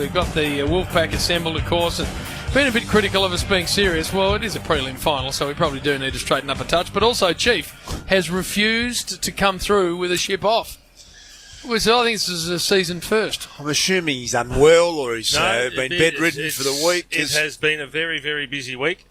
We've got the Wolfpack assembled, of course, and been a bit critical of us being serious. Well, it is a prelim final, so we probably do need to straighten up a touch. But also, Chief has refused to come through with a ship off. Well, so I think this is a season first. I'm assuming he's unwell or he's been bedridden for the week. It has been a very, very busy week.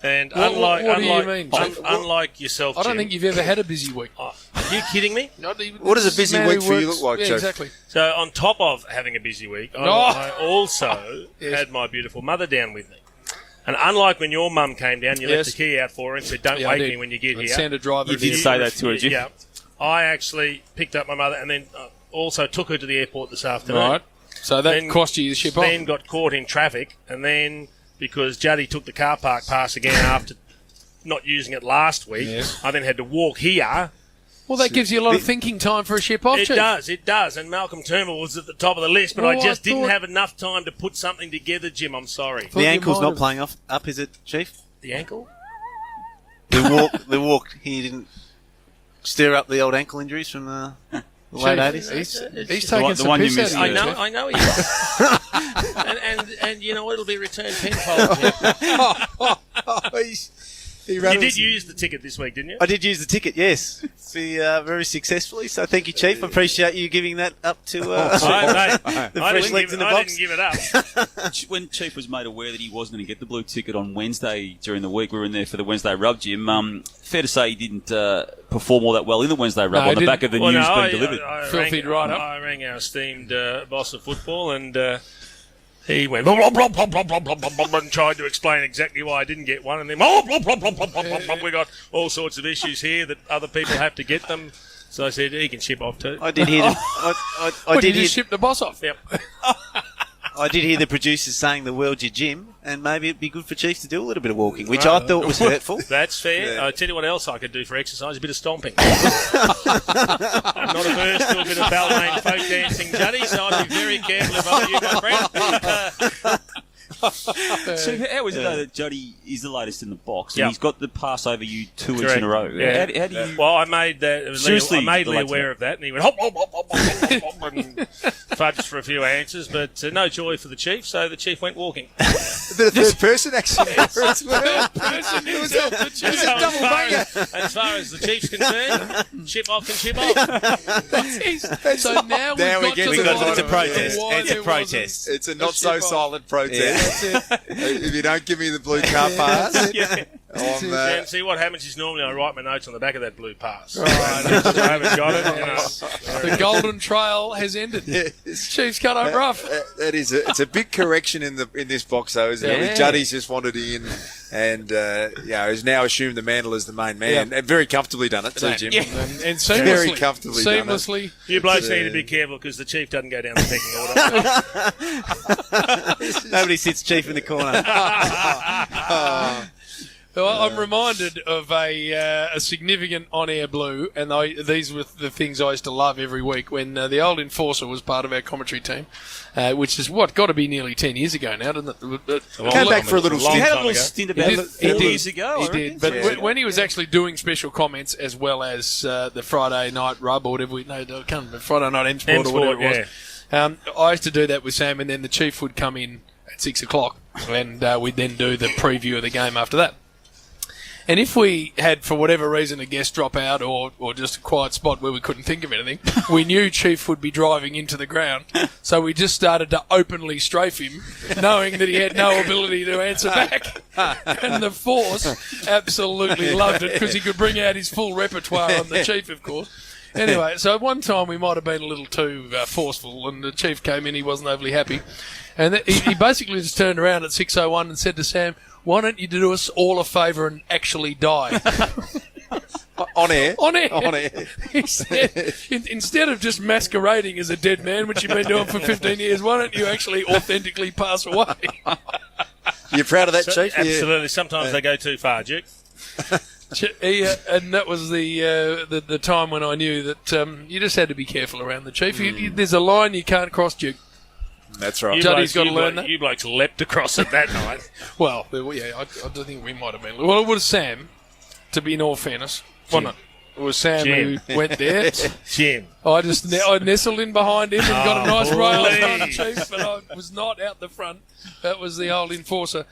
And What do you mean? unlike yourself, I don't Jim, think you've ever had a busy week. Are you kidding me? What does a busy Man week who for you works- look like, yeah, Chief? exactly. So on top of having a busy week, I also had my beautiful mother down with me. And unlike when your mum came down, you left the key out for her and said, don't Yeah, I wake did. me when you get here. Send a driver. You did say that to her, Jim. Yeah. I actually picked up my mother and then also took her to the airport this afternoon. Right. So that Then- cost you the ship off. Then got caught in traffic, and then because Juddy took the car park pass again after not using it last week, I then had to walk here. Well, that gives you a lot of thinking time for a ship off, It Chief. does. And Malcolm Turnbull was at the top of the list, but Well, I just I didn't thought- have enough time to put something together, Jim. I'm sorry. The ankle's not playing up, is it, Chief? The ankle? The walk, he didn't stir up the old ankle injuries from the late 80s? He's taking the some one you piss out missed of I you, know, Chief. I know he is. and you know what? It'll be returned tenfold. Jim. He You rattled did use the ticket this week, didn't you? I did use the ticket, yes. Very successfully. So thank you, Chief. I appreciate you giving that up to the fresh legs in the I box. didn't give it up. When Chief was made aware that he wasn't going to get the blue ticket on Wednesday during the week, we were in there for the Wednesday rub, Jim. Fair to say he didn't perform all that well in the Wednesday rub No, on the he back of the Well, news no, being delivered. Filthied right up. I rang our esteemed boss of football and he went blah, blah, blah, blah, blah, blah, blah, blah, blah, and tried to explain exactly why I didn't get one, and then blah, blah, blah, blah, blah, blah, blah, blah. We got all sorts of issues here that other people have to get them. So I said he can ship off too. I did hear I What, did you hear just ship the boss off? Yep. I did hear the producers saying the world's your gym, and maybe it'd be good for Chief to do a little bit of walking, which I thought was hurtful. That's fair. Yeah. I tell you what else I could do for exercise: a bit of stomping. I'm not averse to a bit of Balmain folk dancing, Juddy. So I'd be very careful if I were you, my friend. So how is it though that Juddy is the latest in the box and Yep. he's got the pass over you 2 weeks Correct. in a row? Yeah. How do you... Well, I made that. Seriously, I made the Lee lads aware know. of that, and he went hop, hop, hop, hop, hop, hop, hop, and fudged for a few answers, but no joy for the chief. So the chief went walking. A bit of third person action there as well. Person himself, the chief. As far as the chief's concerned, chip off and chip off. So now Now we we've get got to to the the bottom. It's a bottom protest. of why It's a there protest. wasn't It's a not so ship off. silent protest. That's it. If you don't give me the blue car pass, And see what happens is normally I write my notes on the back of that blue pass. I haven't got it. You know. The golden trail has ended. Yes. Chief's cut up rough. that is it's a big correction in this box though, isn't it? Yeah. With Juddy's just wanted in and has now assumed the mantle as the main man, Yeah. and very comfortably done it too, Jim. And seamlessly. Very comfortably done it. Seamlessly. You blokes need to be careful because the chief doesn't go down the pecking order. Nobody sits Chief in the corner. Well, I'm reminded of a significant on-air blue, and these were the things I used to love every week when the old enforcer was part of our commentary team, which is got to be nearly 10 years ago now, doesn't it? Came back for a little long He stint. had a time little ago. stint He about did- 4 he years ago. He I reckon. did, but Yeah. when he was actually doing special comments as well as the Friday night rub or whatever, I can't remember, Friday night M Sport or whatever it was. I used to do that with Sam, and then the chief would come in at 6 o'clock, and we'd then do the preview of the game after that. And if we had, for whatever reason, a guest drop out or just a quiet spot where we couldn't think of anything, we knew Chief would be driving into the ground. So we just started to openly strafe him, knowing that he had no ability to answer back. And the force absolutely loved it because he could bring out his full repertoire on the Chief, of course. Anyway, so one time we might have been a little too forceful, and the Chief came in, he wasn't overly happy. And he basically just turned around at 6:01 and said to Sam, "Why don't you do us all a favour and actually die?" On air. On air. On air. He said, instead of just masquerading as a dead man, which you've been doing for 15 years, why don't you actually authentically pass away? You're proud of that, Chief? Absolutely. Sometimes they go too far, Duke. And that was the time when I knew that you just had to be careful around the Chief. There's a line you can't cross, Duke. That's right. Juddy's got to learn that. You blokes leapt across it that night. Well, yeah, I don't think we might have been. Well, it was Sam, to be in all fairness. Wasn't it? was Sam Jim. who went there. Jim. I nestled in behind him and got a nice rail in front, please. Chief, but I was not out the front. That was the old enforcer.